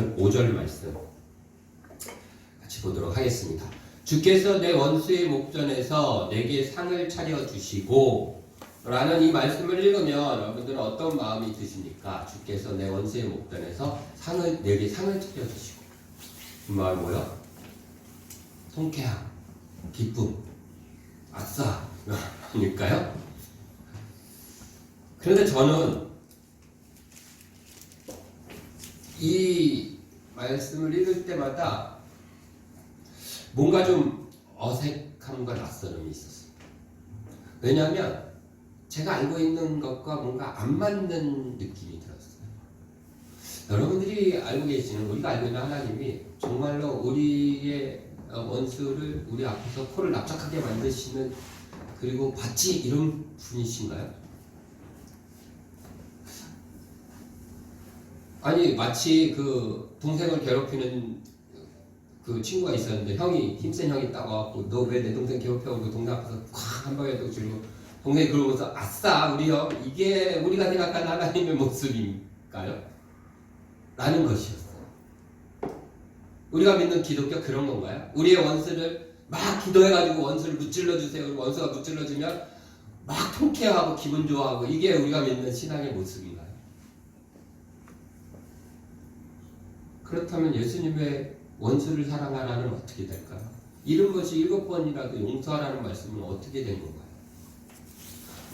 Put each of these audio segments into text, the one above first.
우선 5절 말씀 같이 보도록 하겠습니다. 주께서 내 원수의 목전에서 내게 상을 차려주시고 라는 이 말씀을 읽으면 여러분들은 어떤 마음이 드십니까? 주께서 내 원수의 목전에서 내게 상을 차려주시고, 그 말 뭐야? 통쾌함, 기쁨, 아싸 아닐까요? 그런데 저는 이 말씀을 읽을 때마다 뭔가 좀 어색함과 낯설음이 있었어요. 왜냐하면 제가 알고 있는 것과 뭔가 안 맞는 느낌이 들었어요. 여러분들이 알고 계시는, 우리가 알고 있는 하나님이 정말로 우리의 원수를 우리 앞에서 코를 납작하게 만드시는, 그리고 마치 이런 분이신가요? 아니, 마치 그 동생을 괴롭히는 그 친구가 있었는데, 힘센 형이 있다고 와갖고 너 왜 내 동생 괴롭혀? 그 동생 앞에서 콱 한 방에 또 주고, 동생이 그러면서 아싸 우리 형, 이게 우리가 생각하는 하나님의 모습인가요? 라는 것이었어요. 우리가 믿는 기독교 그런 건가요? 우리의 원수를 막 기도해가지고 원수를 무찔러주세요. 원수가 무찔러주면 막 통쾌하고 기분 좋아하고, 이게 우리가 믿는 신앙의 모습인가요? 그렇다면 예수님의 원수를 사랑하라는 어떻게 될까요? 이런 것이 7번이라도 용서하라는 말씀은 어떻게 된 건가요?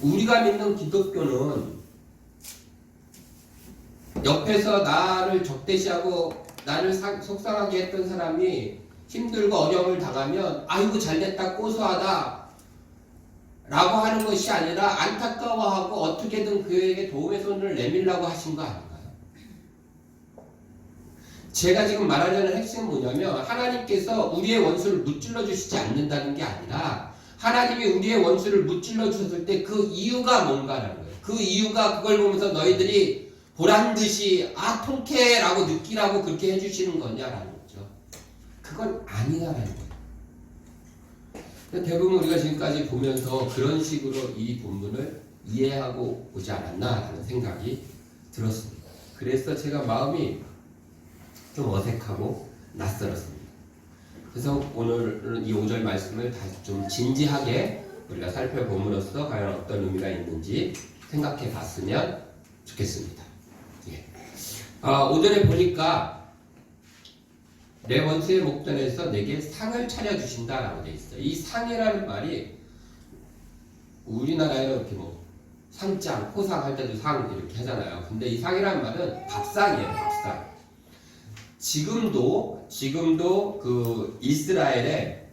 우리가 믿는 기독교는 옆에서 나를 적대시하고 나를 속상하게 했던 사람이 힘들고 어려움을 당하면 아이고 잘됐다, 고소하다 라고 하는 것이 아니라 안타까워하고 어떻게든 그에게 도움의 손을 내밀라고 하신 거 아닌가요? 제가 지금 말하려는 핵심은 뭐냐면, 하나님께서 우리의 원수를 무찔러 주시지 않는다는 게 아니라 하나님이 우리의 원수를 무찔러 주셨을 때 그 이유가 뭔가라는 거예요. 그 이유가 그걸 보면서 너희들이 보란듯이 통쾌라고 느끼라고 그렇게 해주시는 거냐라는 거죠. 그건 아니다라는 거예요. 대부분 우리가 지금까지 보면서 그런 식으로 이 본문을 이해하고 오지 않았나라는 생각이 들었습니다. 그래서 제가 마음이 좀 어색하고 낯설었습니다. 그래서 오늘은 이 5절 말씀을 다시 좀 진지하게 우리가 살펴봄으로써 과연 어떤 의미가 있는지 생각해 봤으면 좋겠습니다. 5절에 보니까 내 원수의 목전에서 내게 상을 차려주신다 라고 되어 있어요. 이 상이라는 말이 우리나라에는 이렇게 뭐 상장, 포상 할 때도 상 이렇게 하잖아요. 근데 이 상이라는 말은 밥상이에요. 밥상. 지금도 그 이스라엘의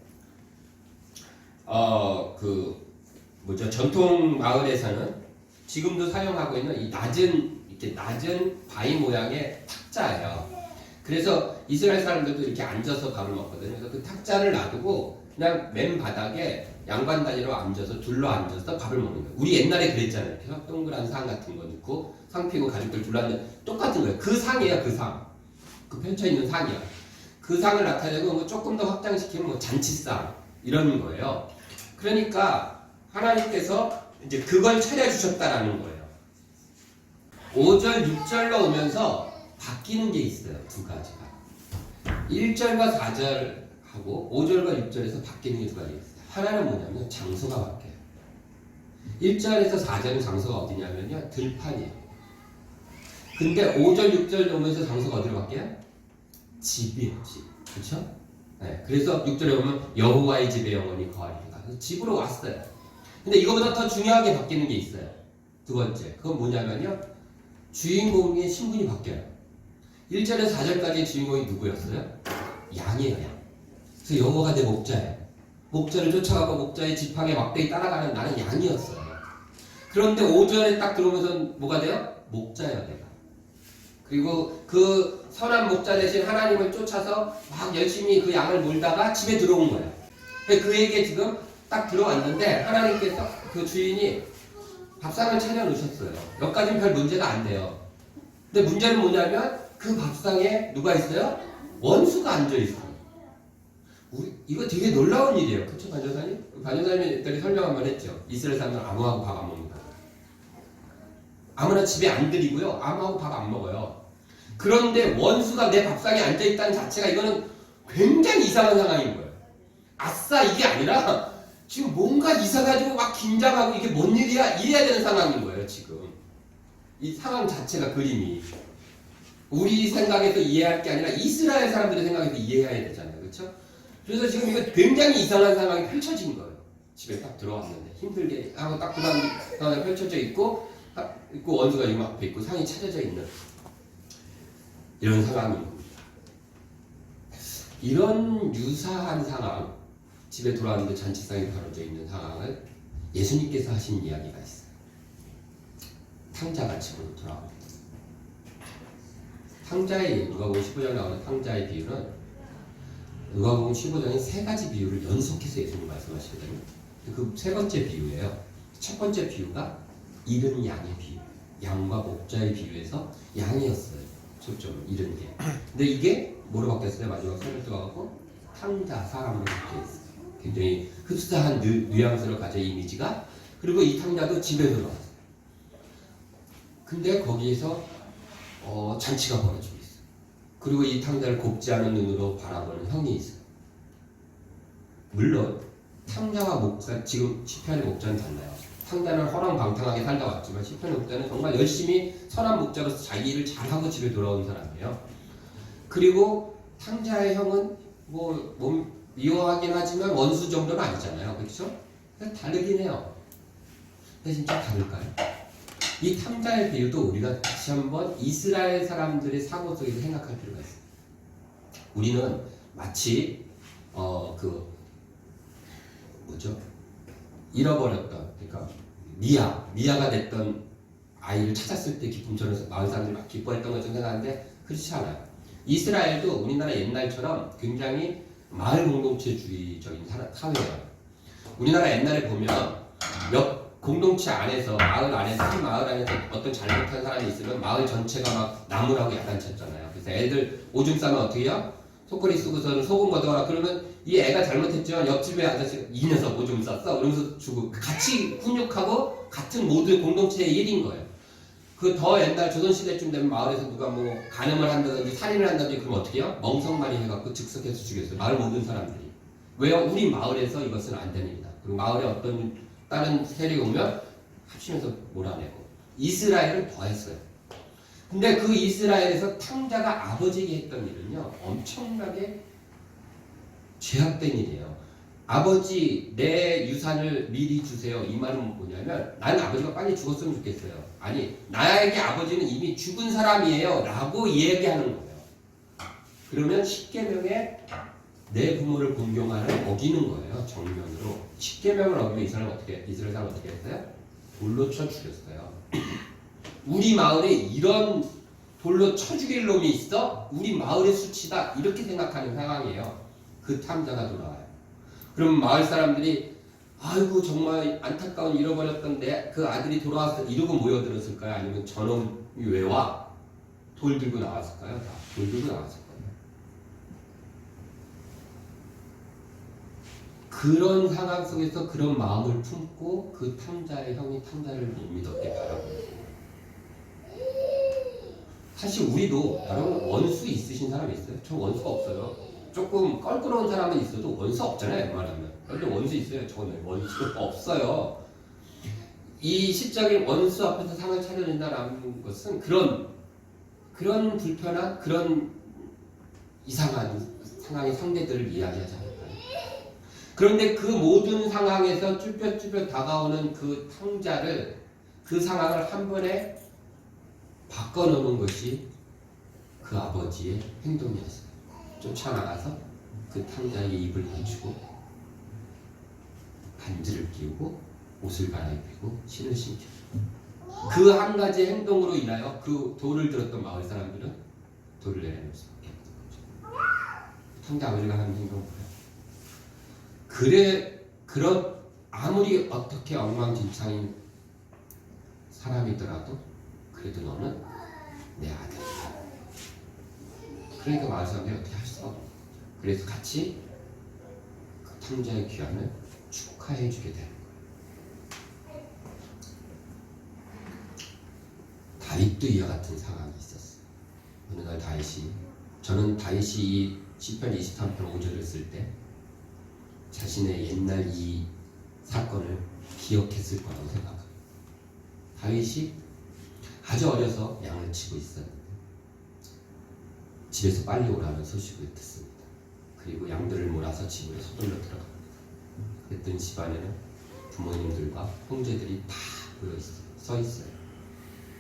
전통 마을에서는 지금도 사용하고 있는 이 낮은 바위 모양의 탁자예요. 그래서 이스라엘 사람들도 이렇게 앉아서 밥을 먹거든요. 그래서 그 탁자를 놔두고 그냥 맨 바닥에 양반 단위로 앉아서 둘러 앉아서 밥을 먹는 거예요. 우리 옛날에 그랬잖아요. 이렇게 동그란 상 같은 거 넣고 상 피고 가족들 둘러 앉는, 똑같은 거예요. 그 상이에요. 그 상. 그 펼쳐있는 상이야. 그 상을 나타내고 조금 더 확장시키면 뭐 잔치상 이런 거예요. 그러니까 하나님께서 이제 그걸 차려주셨다라는 거예요. 5절, 6절로 오면서 바뀌는 게 있어요. 두 가지가. 1절과 4절하고 5절과 6절에서 바뀌는 게 두 가지가 있어요. 하나는 뭐냐면 장소가 바뀌어요. 1절에서 4절은 장소가 어디냐면요, 들판이에요. 근데 5절, 6절 오면서 장소가 어디로 바뀌어요? 집이에요, 집. 그쵸? 네, 그래서 6절에 보면 여호와의 집에 영원히 거하리라. 집으로 왔어요. 근데 이거보다 더 중요하게 바뀌는 게 있어요. 두 번째. 그건 뭐냐면요, 주인공의 신분이 바뀌어요. 1절에서 4절까지 주인공이 누구였어요? 양이에요, 양. 그래서 여호와가 내 목자예요. 목자를 쫓아가고 목자의 지팡이에 막대기 따라가는 나는 양이었어요. 그런데 5절에 딱 들어오면서 뭐가 돼요? 목자예요, 내가. 그리고 그 선한 목자 대신 하나님을 쫓아서 막 열심히 그 양을 몰다가 집에 들어온 거예요. 그에게 지금 딱 들어왔는데 하나님께서 그 주인이 밥상을 차려놓으셨어요. 여기까지는 별 문제가 안 돼요. 근데 문제는 뭐냐면 그 밥상에 누가 있어요? 원수가 앉아있어요. 이거 되게 놀라운 일이에요. 그쵸, 반전사님? 반전사님들이 설명 한번 했죠. 이스라엘 사람들은 아무하고 밥 안 먹는다. 아무나 집에 안 들이고요. 아무하고 밥 안 먹어요. 그런데 원수가 내 밥상에 앉아있다는 자체가 이거는 굉장히 이상한 상황인 거예요. 아싸 이게 아니라 지금 뭔가 이상하고 막 긴장하고 이게 뭔 일이야? 이래야 되는 상황인 거예요. 지금 이 상황 자체가 그림이 우리 생각에서 이해할 게 아니라 이스라엘 사람들의 생각에서 이해해야 되잖아요. 그렇죠? 그래서 지금 이거 굉장히 이상한 상황이 펼쳐진 거예요. 집에 딱 들어왔는데 힘들게 하고 딱 그런 상황이 펼쳐져 있고 원수가 지금 앞에 있고 상이 차려져 있는 이런 상황입니다. 이런 유사한 상황, 집에 돌아왔는데 잔치상이 벌어져 있는 상황을 예수님께서 하신 이야기가 있어요. 탕자가 집으로 돌아옵니다. 탕자의 누가복음 15장에 나오는 탕자의 비유는 누가복음 15장에 세 가지 비유를 연속해서 예수님이 말씀하시거든요. 그 세 번째 비유예요. 첫 번째 비유가 잃은 양의 비유, 양과 목자의 비유에서 양이었어요. 초점 잃은 게. 근데 이게 뭐로 바뀌었어요? 마지막 설을 떠가고 탕자 사람으로 바뀌었어요. 굉장히 흡사한 뉘앙스를 가진 이미지가. 그리고 이 탕자도 집에 들어왔어요. 근데 거기에서 잔치가 벌어지고 있어요. 그리고 이 탕자를 곱지 않은 눈으로 바라보는 형이 있어요. 물론 탕자와 목자, 지금 시편의 목자는 달라요. 탕자는 허랑방탕하게 살다 왔지만 시편의 목자는 정말 열심히 선한 목자로서 자기 일을 잘하고 집에 돌아온 사람이에요. 그리고 탕자의 형은 뭐 미워하긴 하지만 원수 정도는 아니잖아요. 그렇죠? 다르긴 해요. 근데 진짜 다를까요? 이 탕자의 비유도 우리가 다시 한번 이스라엘 사람들의 사고 속에서 생각할 필요가 있어요. 우리는 마치 잃어버렸던, 그러니까 미아가 됐던 아이를 찾았을 때 기쁨처럼 마을 사람들이 막 기뻐했던 것처럼 생각하는데 그렇지 않아요. 이스라엘도 우리나라 옛날처럼 굉장히 마을 공동체주의적인 사회예요. 우리나라 옛날에 보면 몇 공동체 안에서 마을 안에서 한 마을 안에서 어떤 잘못한 사람이 있으면 마을 전체가 막 나무라고 야단쳤잖아요. 그래서 애들 오줌 싸면 어떻게 해요? 소쿠리 쓰고서는 소금 걷어라. 그러면 이 애가 잘못했지만 옆집에 아저씨가 이 녀석 오줌 쌌어? 이러면서 주고 같이 훈육하고 같은 모든 공동체의 일인 거예요. 그 더 옛날 조선시대쯤 되면 마을에서 누가 뭐 간음을 한다든지 살인을 한다든지 그러면 어떻게 해요? 멍석말이 해갖고 즉석해서 죽였어요. 마을 모든 사람들이. 왜요? 우리 마을에서 이것은 안 됩니다. 그리고 마을에 어떤 다른 세력이 오면 합치면서 몰아내고. 이스라엘은 더 했어요. 근데 그 이스라엘에서 탕자가 아버지에게 했던 일은요, 엄청나게 죄악된 일이에요. 아버지 내 유산을 미리 주세요. 이 말은 뭐냐면 나는 아버지가 빨리 죽었으면 좋겠어요. 아니, 나에게 아버지는 이미 죽은 사람이에요 라고 얘기하는 거예요. 그러면 십계명에 내 부모를 공경하는 어기는 거예요. 정면으로. 십계명을 어기면 이스라엘 사람 어떻게 했어요? 돌로 쳐 죽였어요. 우리 마을에 이런 돌로 쳐 죽일 놈이 있어? 우리 마을의 수치다. 이렇게 생각하는 상황이에요. 그 탐자가 돌아와요. 그럼 마을 사람들이 아이고 정말 안타까운 잃어버렸던 그 아들이 돌아왔어 이러고 모여들었을까요? 아니면 저놈이 왜 와? 돌 들고 나왔을까요? 다 돌 들고 나왔을 거예요. 그런 상황 속에서 그런 마음을 품고 그 탐자의 형이 탐자를 못 믿었게 바라보는. 사실 우리도 여러분 원수 있으신 사람 있어요? 저 원수가 없어요. 조금 껄끄러운 사람은 있어도 원수 없잖아요. 웬만하면. 근데 원수 있어요? 저는 원수 없어요. 이 시적인 원수 앞에서 상을 차려준다는 것은 그런 불편한 그런 이상한 상황의 상대들을 이야기하지 않을까요? 그런데 그 모든 상황에서 쭈뼛쭈뼛 다가오는 그 탕자를 그 상황을 한 번에 바꿔놓는 것이 그 아버지의 행동이었어요. 쫓아나가서 그 탕자의 입을 감추고 반지를 끼우고 옷을 갈아입히고 신을 신겨. 그 한 가지 행동으로 인하여 그 돌을 들었던 마을 사람들은 돌을 내려놓을 수밖에 없는 거죠. 탕자 아버지가 하는 행동은 뭐예요? 그런 아무리 어떻게 엉망진창인 사람이더라도 그래도 너는 내 아들이야. 그러니까 마을 사람들이 어떻게 할 수가 없는 거죠. 그래서 같이 그 탕자의 귀환을 축하해 주게 되는 거예요. 다윗도 이와 같은 상황이 있었어요. 어느 날 저는 다윗이 시편 23편 5절을 쓸 때 자신의 옛날 이 사건을 기억했을 거라고 생각합니다. 다윗이 아주 어려서 양을 치고 있었는데 집에서 빨리 오라는 소식을 듣습니다. 그리고 양들을 몰아서 집으로 서둘러 들어갑니다. 그랬더니 집안에는 부모님들과 형제들이 다 서 있어요.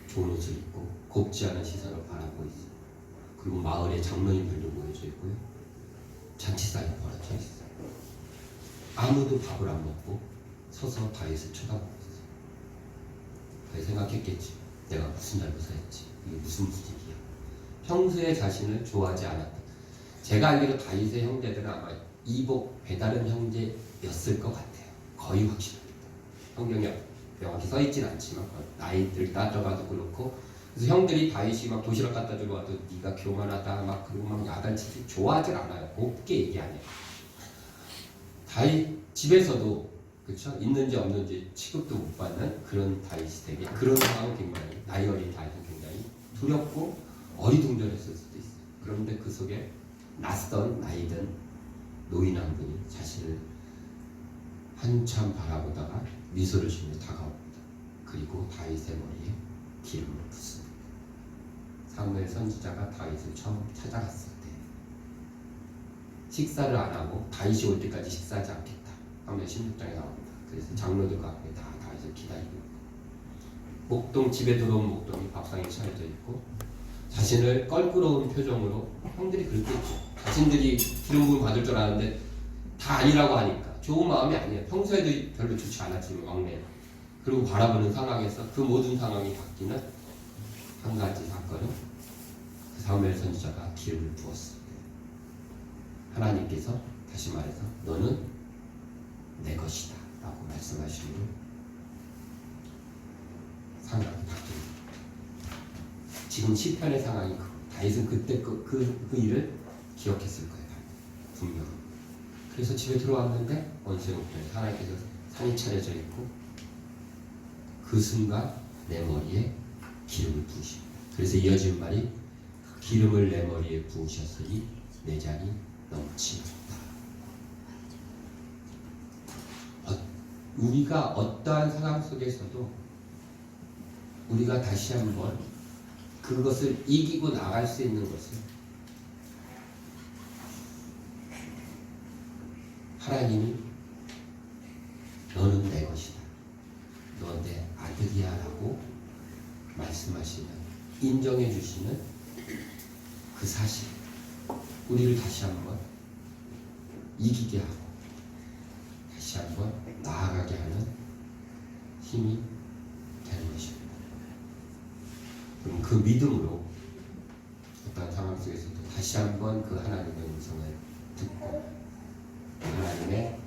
좋은 옷을 입고 곱지 않은 시선을 바라보고 있어요. 그리고 마을에 장로님들도 모여져 있고요. 잔치상이 벌어져 있어요. 아무도 밥을 안 먹고 서서 다윗을 쳐다보고 있어요. 다윗 생각했겠지. 내가 무슨 잘못을 했지. 이게 무슨 일이야. 평소에 자신을 좋아하지 않았다. 제가 알기로 다윗의 형제들은 아마 이복 배다른 형제였을 것 같아요. 거의 확실합니다. 성경에 명확히 써있진 않지만 나이들 따져봐도 그렇고, 그래서 형들이 다윗이 막 도시락 갖다 주러 와도 네가 교만하다 막 그리고 막 야단치지 좋아하질 않아요. 곱게 얘기 안 해요. 다윗 집에서도 그렇죠? 있는지 없는지 취급도 못 받는 그런 다윗이 되게 그런 상황은 굉장히 나이 어린 다윗은 굉장히 두렵고 어리둥절했을 수도 있어요. 그런데 그 속에 낯선 나이든 노인 한 분이 자신을 한참 바라보다가 미소를 지으며 다가옵니다. 그리고 다윗의 머리에 기름을 붓습니다. 사무엘 선지자가 다윗을 처음 찾아갔을 때 식사를 안 하고 다윗이 올 때까지 식사하지 않겠다. 사무엘 16장에 나옵니다. 그래서 장로들과 함께 다 다윗을 기다리고 목동 집에 들어온 목동이 밥상에 차려져 있고 자신을 껄끄러운 표정으로 형들이 그랬겠죠. 자신들이 기름 부음 받을 줄 아는데 다 아니라고 하니까 좋은 마음이 아니에요. 평소에도 별로 좋지 않았지만 왕래. 그리고 바라보는 상황에서 그 모든 상황이 바뀌는 한 가지 사건은 그 사무엘 선지자가 기름을 부었을 때 하나님께서 다시 말해서 너는 내 것이다 라고 말씀하시므로 상황이 바뀝니다. 지금 시편의 상황이 다윗은 그때 그 일을 기억했을 거예요. 분명히. 그래서 집에 들어왔는데 원수의 목전에 하나님께서 산이 차려져 있고 그 순간 내 머리에 기름을 부으십니다. 그래서 이어진 말이 기름을 내 머리에 부으셨으니 내 잔이 넘치도다. 우리가 어떠한 상황 속에서도 우리가 다시 한번 그것을 이기고 나갈 수 있는 것은 하나님이 너는 내 것이다. 너 내 아들이야 라고 말씀하시는 인정해 주시는 그 사실 우리를 다시 한번 이기게 하고 다시 한번 나아가게 하는 힘이 되는 것입니다. 그럼 그 믿음으로 어떤 상황 속에서도 다시 한번 그 하나님의 음성을 듣고 하나님의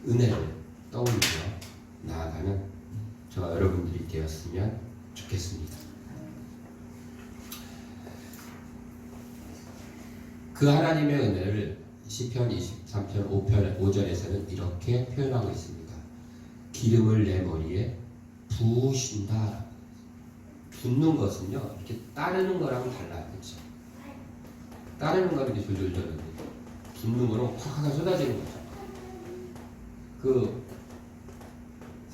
은혜를 떠올리며 나아가는 저와 여러분들이 되었으면 좋겠습니다. 그 하나님의 은혜를 시편 23편 5절에서는 이렇게 표현하고 있습니다. 기름을 내 머리에 부으신다. 붓는 것은요 이렇게 따르는 거랑은 달라요. 그렇죠? 따르는 거는 이렇게 졸졸졸 붓는 거는 확 쏟아지는 거죠. 그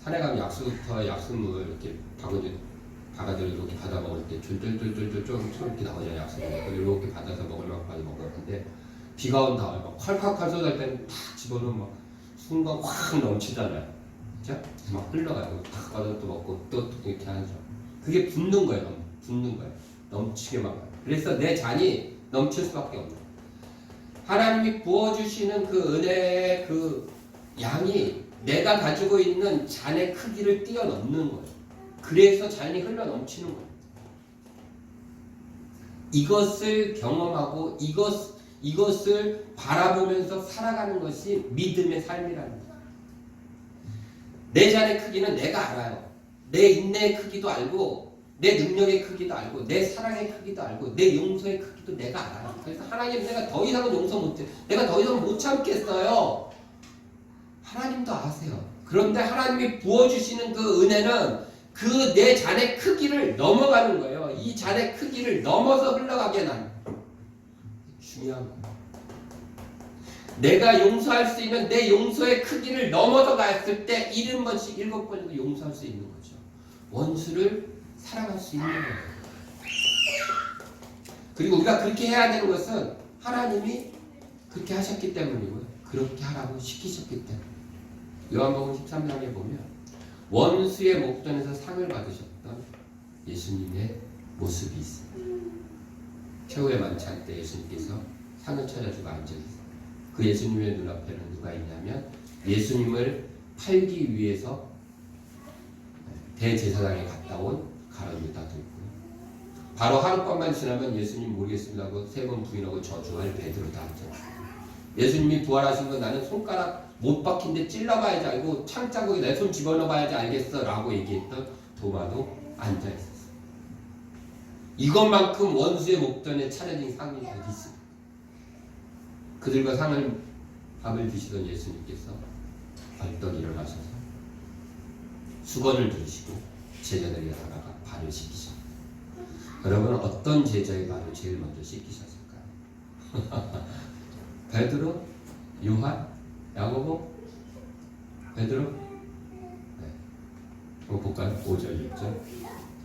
산에 가면 약수물 이렇게 바가지로 이렇게 받아 먹을 때 졸졸졸졸 좀 이렇게 나오잖아요. 약수물 이렇게 받아서 먹을 만큼까지 먹었는데 비가 온다 막 콸콸콸 쏟아질 때는 탁 집어넣으면 막 순간 확 넘치잖아요. 그렇죠? 막 흘러가요. 탁 받아서 또 먹고 또 이렇게 하죠. 그게 붓는 거예요. 붓는 거예요. 넘치게 막. 그래서 내 잔이 넘칠 수밖에 없는 거예요. 하나님이 부어주시는 그 은혜의 그 양이 내가 가지고 있는 잔의 크기를 뛰어넘는 거예요. 그래서 잔이 흘러 넘치는 거예요. 이것을 경험하고 이것을 바라보면서 살아가는 것이 믿음의 삶이라는 거예요. 내 잔의 크기는 내가 알아요. 내 인내의 크기도 알고 내 능력의 크기도 알고 내 사랑의 크기도 알고 내 용서의 크기도 내가 알아요. 그래서 하나님 내가 더 이상은 용서 못해. 내가 더 이상 못 참겠어요. 하나님도 아세요. 그런데 하나님이 부어주시는 그 은혜는 그 내 잔의 크기를 넘어가는 거예요. 이 잔의 크기를 넘어서 흘러가게 하는 중요한 거예요. 내가 용서할 수 있는 내 용서의 크기를 넘어서 갔을 때 70번씩 7번이고 용서할 수 있는 거죠. 원수를 사랑할 수 있는 거예요. 그리고 우리가 그렇게 해야 되는 것은 하나님이 그렇게 하셨기 때문이고요. 그렇게 하라고 시키셨기 때문에. 요한복음 13장에 보면 원수의 목전에서 상을 받으셨던 예수님의 모습이 있어요. 최후의 만찬 때 예수님께서 상을 차려주고 앉아있어요. 그 예수님의 눈앞에는 누가 있냐면 예수님을 팔기 위해서 대제사장에 갔다 온 가룟 유다도 있고요. 바로 하룻밤만 지나면 예수님 모르겠습니다 하고 3번 부인하고 저주할 베드로도 앉아있어요. 예수님이 부활하신 건 나는 손가락 못 박힌데 찔러봐야지 알고 창자국에 내 손 집어넣어봐야지 알겠어 라고 얘기했던 도마도 앉아있었어요. 이것만큼 원수의 목전에 차려진 상이 어디 있습니까? 그들과 밥을 드시던 예수님께서 벌떡 일어나셔서 수건을 들으시고 제자들이 다가가 발을 씻기셨어요. 여러분은 어떤 제자의 발을 제일 먼저 씻기셨을까요? 베드로? 요한? 야고보? 베드로? 네. 한번 볼까요? 5절, 6절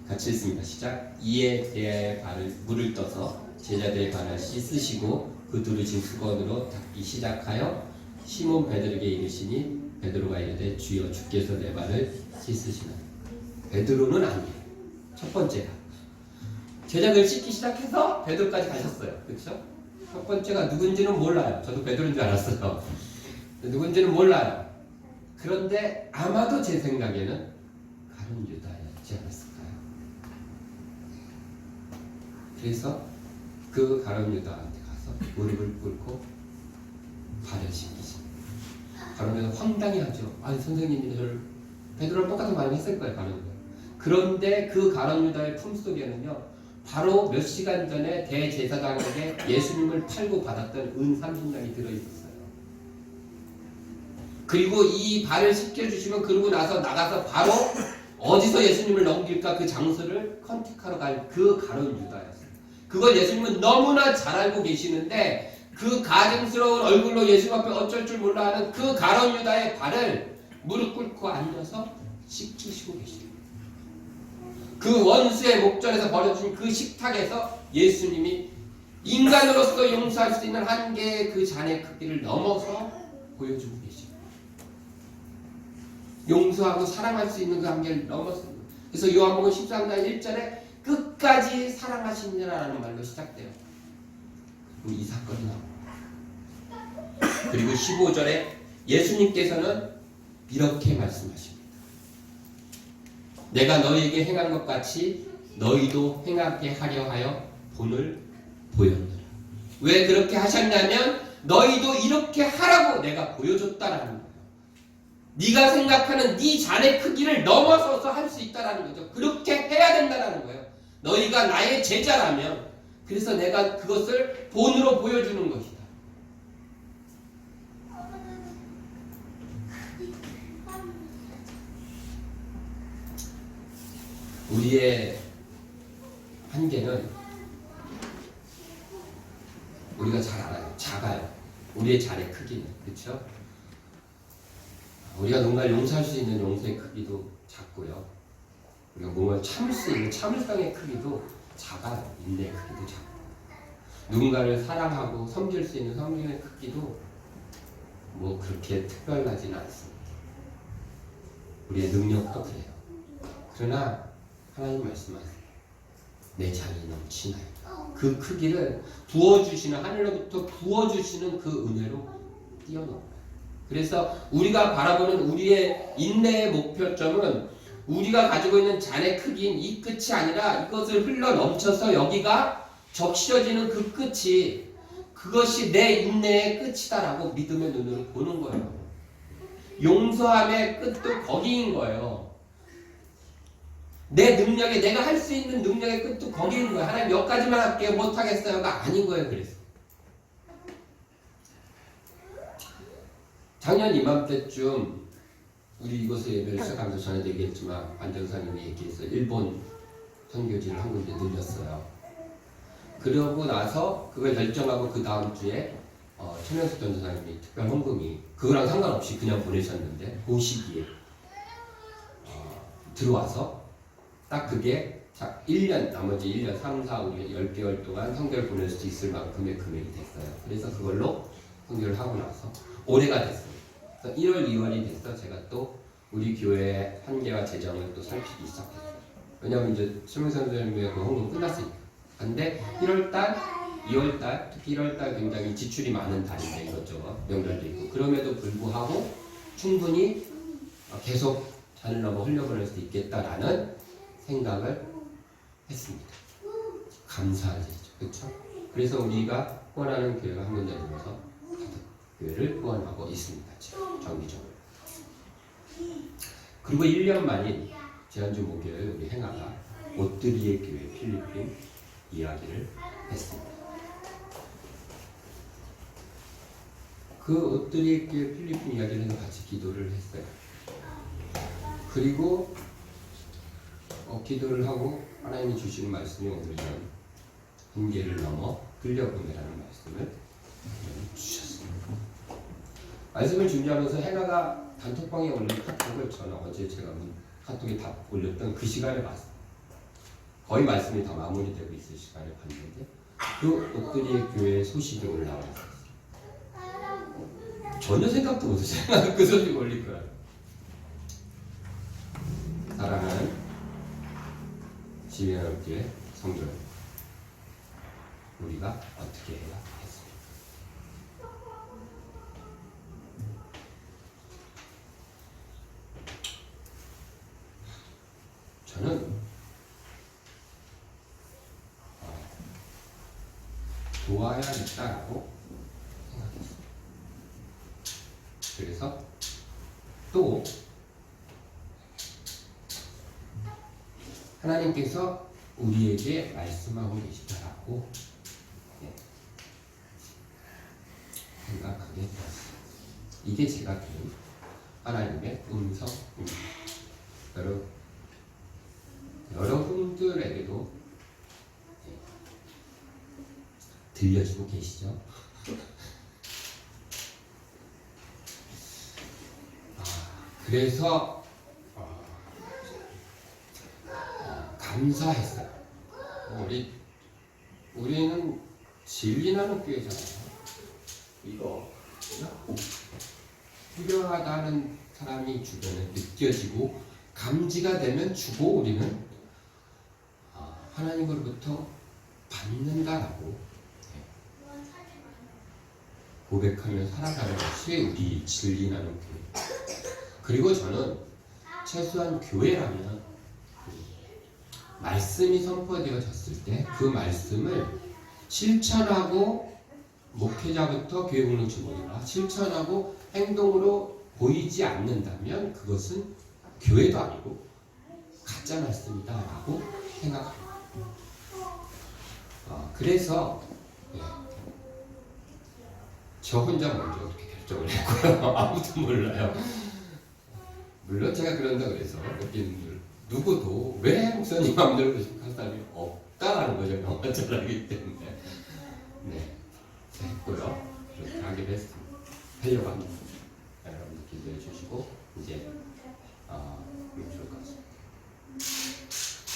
같이 읽습니다. 시작. 이에 대하여 발을 물을 떠서 제자들의 발을 씻으시고 그 두르신 수건으로 닦기 시작하여 시몬 베드로에게 이르시니 베드로가 이르되 주여 주께서 내 발을 씻으시나요? 베드로는 아니에요. 첫 번째가 제자들 씻기 시작해서 베드로까지 가셨어요. 그렇죠? 첫 번째가 누군지는 몰라요. 저도 베드로인 줄 알았어요. 누군지는 몰라요. 그런데 아마도 제 생각에는 가룟 유다였지 않았을까요? 그래서 그 가룟 유다한테 가서 무릎을 꿇고 발을 씻기십니다. 가룟 유다 황당해하죠. 아니 선생님이 저를 베드로랑 똑같은 말을 했을 거예요. 가룟 유다. 그런데 그 가룟 유다의 품속에는요. 바로 몇 시간 전에 대제사장에게 예수님을 팔고 받았던 은 30냥이 들어있었어요. 그리고 이 발을 씻겨주시면 그러고 나서 나가서 바로 어디서 예수님을 넘길까 그 장소를 컨택하러 갈 그 가룟 유다였어요. 그걸 예수님은 너무나 잘 알고 계시는데 그 가증스러운 얼굴로 예수님 앞에 어쩔 줄 몰라 하는 그 가룟 유다의 발을 무릎 꿇고 앉아서 씻기시고 계십니다. 그 원수의 목전에서 벌어진 그 식탁에서 예수님이 인간으로서 용서할 수 있는 한계의 그 잔의 크기를 넘어서 보여주고 계십니다. 용서하고 사랑할 수 있는 그 한계를 넘었습니다. 그래서 요한복음 13장 1절에 끝까지 사랑하시니라라는 말로 시작돼요. 그리고 이 사건이 나옵니다. 그리고 15절에 예수님께서는 이렇게 말씀하십니다. 내가 너희에게 행한 것 같이 너희도 행하게 하려 하여 본을 보였느라. 왜 그렇게 하셨냐면 너희도 이렇게 하라고 내가 보여줬다라는 거예요. 네가 생각하는 네 잔의 크기를 넘어서서 할 수 있다라는 거죠. 그렇게 해야 된다라는 거예요. 너희가 나의 제자라면 그래서 내가 그것을 본으로 보여주는 것이다. 우리의 한계는 우리가 잘 알아요. 작아요. 우리의 잔의 크기는. 그렇죠? 우리가 누군가를 용서할 수 있는 용서의 크기도 작고요. 우리가 뭔가를 참을 수 있는 참을성의 크기도 작아요. 인내의 크기도 작고. 누군가를 사랑하고 섬길 수 있는 섬김의 크기도 뭐 그렇게 특별하지는 않습니다. 우리의 능력도 그래요. 그러나 하나님 말씀하세요. 내 잔이 넘치나요. 그 크기를 부어주시는 하늘로부터 부어주시는 그 은혜로 뛰어넘어요. 그래서 우리가 바라보는 우리의 인내의 목표점은 우리가 가지고 있는 잔의 크기인 이 끝이 아니라 이것을 흘러 넘쳐서 여기가 적셔지는 그 끝이 그것이 내 인내의 끝이다라고 믿음의 눈으로 보는 거예요. 용서함의 끝도 거기인 거예요. 내 능력에 내가 할 수 있는 능력의 끝도 거기인 거예요. 하나님 몇 가지만 할게요. 못하겠어요가 아닌 거예요. 그래서 작년 이맘때쯤 우리 이곳에 예배를 시작하면서 전에도 얘기했지만 안정사님이 얘기해서 일본 선교지를 한 군데 늘렸어요. 그러고 나서 그걸 결정하고 그 다음 주에 최명숙 전도사님이 특별 헌금이 그거랑 상관없이 그냥 보내셨는데 그 시기에 들어와서 딱 그게 1년 나머지 1년 3, 4, 5, 10개월 동안 성교를 보낼 수 있을 만큼의 금액이 됐어요. 그래서 그걸로 성교를 하고 나서 올해가 됐습니다. 그래서 1월, 2월이 돼서 제가 또 우리 교회 한계와 재정을 또 살피기 시작했어요. 왜냐하면 이제 최명숙 선생님의 그 헌금 끝났으니까. 근데 1월달, 2월달, 특히 1월달 굉장히 지출이 많은 달인데 이것저것 명절도 있고 그럼에도 불구하고 충분히 계속 잔을 넘어 흘려보낼 수 있겠다라는 생각을 했습니다. 감사할 일이죠. 그렇죠? 그래서 우리가 후원하는 교회가 한 군데 들어서 교회를 후원하고 있습니다. 지금 정기적으로. 그리고 1년 만인 지난주 목요일 우리 행아가 오뜨리의 교회 필리핀 이야기를 했습니다. 그 오뜨리의 교회 필리핀 이야기를 해서 같이 기도를 했어요. 그리고 기도를 하고 하나님이 주시는 말씀이 오늘은 한계를 넘어 끌려보내라는 말씀을 주셨습니다. 말씀을 준비하면서 행아가 단톡방에 올린 카톡을 저는 어제 제가 카톡에 답 올렸던 그 시간에 봤어요. 거의 말씀이 다 마무리되고 있을 시간에 봤는데 그 옥들이의 교회 소식이 올라와 있었어요. 전혀 생각도 못했어요. 그 소식 올릴 거라. 사랑하는 지혜롭게 성도 우리가 어떻게 해야 했습니까? 저는 도와야겠다라고 생각했습니다. 그래서 또 하나님께서 우리에게 말씀하고 계시다라고 생각하게 되었습니다. 이게 제가 들은 하나님의 음성입니다. 여러분들에게도 들려주고 계시죠? 그래서 감사했어요. 우리는 진리나는 교회잖아요. 이거 필요하다는 사람이 주변에 느껴지고 감지가 되면 주고 우리는 하나님으로부터 받는다라고 고백하며 살아가는 것이 우리 진리나는 교회. 그리고 저는 최소한 교회라면 말씀이 선포되어졌을 때 그 말씀을 실천하고 목회자부터 교회 공동체 모두가 실천하고 행동으로 보이지 않는다면 그것은 교회도 아니고 가짜 말씀이다라고 생각합니다. 그래서 저 혼자 먼저 그렇게 결정을 했고요. 아무도 몰라요. 물론 제가 그런다 그래서 누구도 왜 목사님 마음대로 할 사람이 없다라는 거죠. 영화 잘 알기 때문에. 네, 했고요. 그렇게 하기로 했습니다. 하려고 합니다. 여러분들 기도해 주시고 이제 좋을 것 같습니다.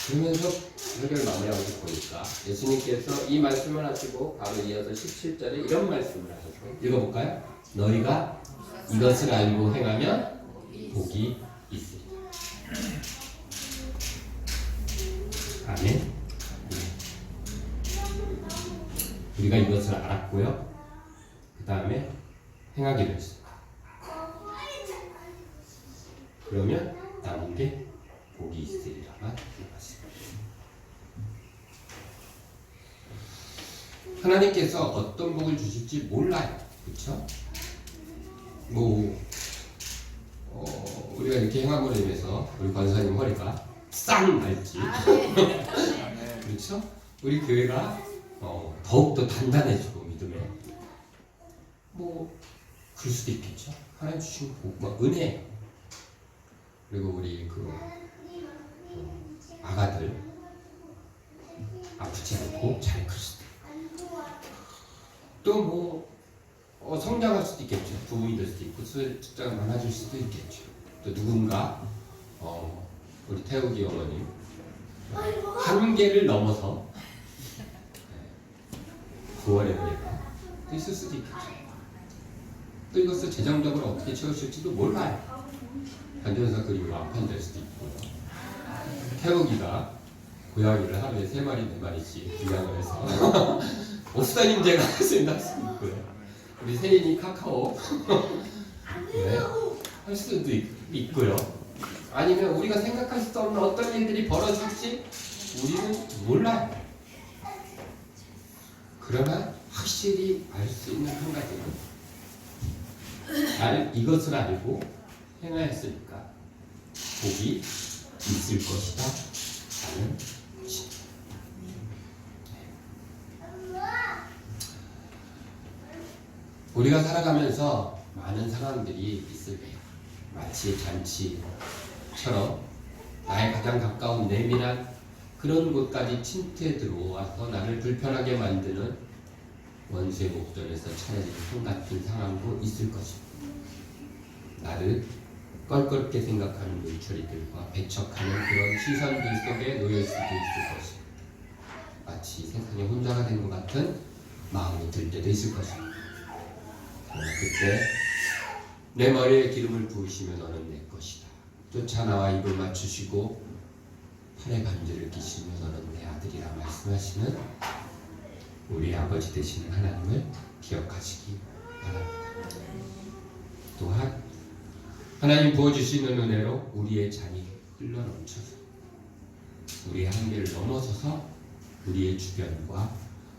그러면서 설교를 마무리하고 보니까 예수님께서 이 말씀을 하시고 바로 이어서 17절에 이런 말씀을 하셨어요. 읽어볼까요? 너희가 이것을 알고 행하면 복이 있으리라. 아멘. 우리가 이것을 알았고요. 그 다음에 행하기로 했습니다. 그러면 남은 게 복이 있으리라만 말씀입니다. 하나님께서 어떤 복을 주실지 몰라요. 그렇죠? 우리가 이렇게 행함으로 인해서 우리 권사님 허리가 싹 날지 그렇죠? 우리 교회가 더욱더 단단해지고 믿음에 그럴 수도 있겠죠. 하나님 주신 복, 은혜. 그리고 우리 아가들 아프지 않고 잘 클 수도 있고, 또 뭐 성장할 수도 있겠죠. 부부이 될 수도 있고 숫자가 많아질 수도 있겠죠. 또 누군가 우리 태욱이 어머님 한계를 넘어서 구원의 은혜가 또 있을 수도 있겠죠. 또 이것을 재정적으로 어떻게 채우실지도 몰라요. 변전사 그림으로 완판될 수도 있고요. 태욱이가 고양이를 하루에 3마리, 4마리씩 분양을 해서 옵사님제가 할수 있고요. 우리 세인이 카카오 네, 할 수도 있고요. 아니면 우리가 생각할 수 없는 어떤 일들이 벌어질지 우리는 몰라요. 그러나 확실히 알 수 있는 한 가지는 이것을 알고 행하였으니까 복이 있을 것이다 라는 것입니다. 우리가 살아가면서 많은 상황들이 있을 거예요. 마치 잔치처럼 나의 가장 가까운 내밀한 그런 곳까지 침투해 들어와서 나를 불편하게 만드는 원수의 목전에서 차려진 성 같은 상황도 있을 것입니다. 나를 껄끄럽게 생각하는 눈초리들과 배척하는 그런 시선들 속에 놓여 있을 수도 있을 것입니다. 마치 세상에 혼자가 된 것 같은 마음이 들 때도 있을 것입니다. 그때 내 머리에 기름을 부으시면 너는 내 것이다. 쫓아나와 입을 맞추시고 팔에 반지를 끼시며 너는 내 아들이라 말씀하시는 우리 아버지 되시는 하나님을 기억하시기 바랍니다. 또한 하나님 부어주시는 은혜로 우리의 잔이 흘러넘쳐서 우리의 한계를 넘어서서 우리의 주변과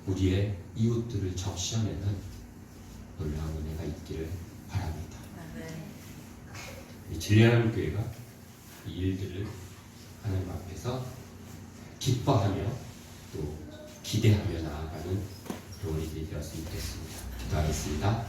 우리의 이웃들을 적셔내는 놀라운 은혜가 있기를 바랍니다. 이 진리하는 교회가 이 일들을 하나님 앞에서 기뻐하며 또 기대하며 나아가는 우리들이 되었으면 좋겠습니다. 기도하겠습니다.